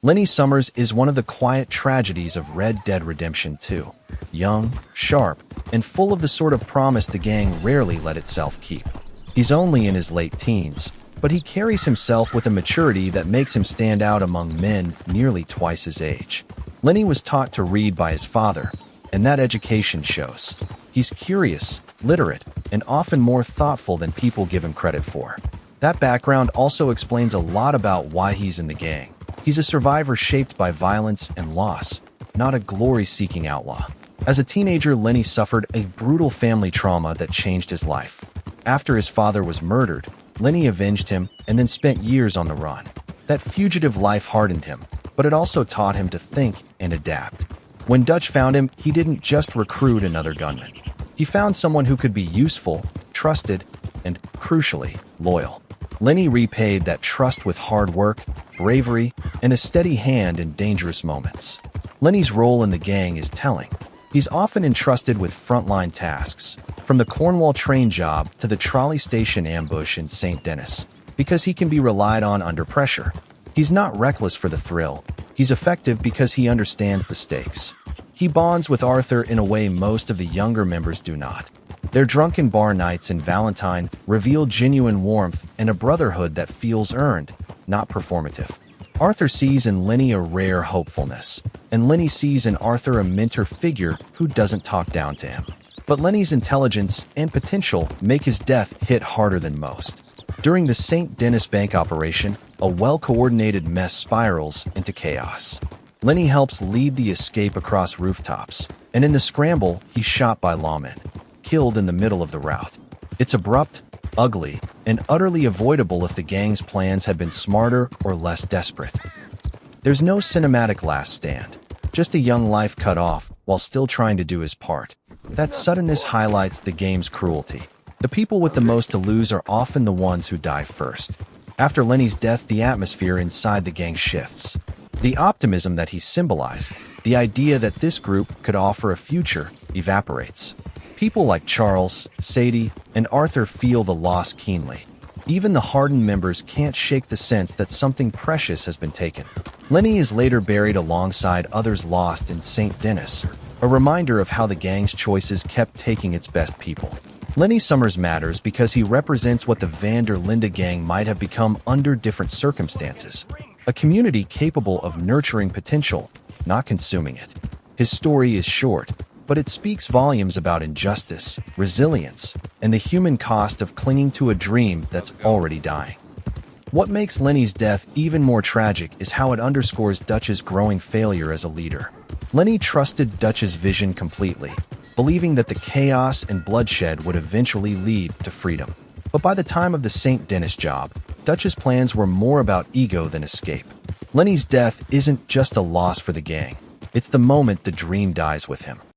Lenny Summers is one of the quiet tragedies of Red Dead Redemption 2. Young, sharp, and full of the sort of promise the gang rarely let itself keep. He's only in his late teens, but he carries himself with a maturity that makes him stand out among men nearly twice his age. Lenny was taught to read by his father, and that education shows. He's curious, literate, and often more thoughtful than people give him credit for. That background also explains a lot about why he's in the gang. He's a survivor shaped by violence and loss, not a glory-seeking outlaw. As a teenager, Lenny suffered a brutal family trauma that changed his life. After his father was murdered, Lenny avenged him and then spent years on the run. That fugitive life hardened him, but it also taught him to think and adapt. When Dutch found him, he didn't just recruit another gunman. He found someone who could be useful, trusted, and, crucially, loyal. Lenny repaid that trust with hard work, bravery, and a steady hand in dangerous moments. Lenny's role in the gang is telling. He's often entrusted with frontline tasks, from the Cornwall train job to the trolley station ambush in St. Denis, because he can be relied on under pressure. He's not reckless for the thrill. He's effective because he understands the stakes. He bonds with Arthur in a way most of the younger members do not. Their drunken bar nights in Valentine reveal genuine warmth and a brotherhood that feels earned, not performative. Arthur sees in Lenny a rare hopefulness, and Lenny sees in Arthur a mentor figure who doesn't talk down to him. But Lenny's intelligence and potential make his death hit harder than most. During the St. Denis bank operation, a well-coordinated mess spirals into chaos. Lenny helps lead the escape across rooftops, and in the scramble, he's shot by lawmen, killed in the middle of the route. It's abrupt, ugly, and utterly avoidable if the gang's plans had been smarter or less desperate. There's no cinematic last stand, just a young life cut off while still trying to do his part. That suddenness highlights the game's cruelty. The people with the most to lose are often the ones who die first. After Lenny's death, the atmosphere inside the gang shifts. The optimism that he symbolized, the idea that this group could offer a future, evaporates. People like Charles, Sadie, and Arthur feel the loss keenly. Even the hardened members can't shake the sense that something precious has been taken. Lenny is later buried alongside others lost in St. Denis, a reminder of how the gang's choices kept taking its best people. Lenny Summers matters because he represents what the Van der Linde gang might have become under different circumstances. A community capable of nurturing potential, not consuming it. His story is short, but it speaks volumes about injustice, resilience, and the human cost of clinging to a dream that's already dying. What makes Lenny's death even more tragic is how it underscores Dutch's growing failure as a leader. Lenny trusted Dutch's vision completely, believing that the chaos and bloodshed would eventually lead to freedom. But by the time of the St. Denis job, Dutch's plans were more about ego than escape. Lenny's death isn't just a loss for the gang. It's the moment the dream dies with him.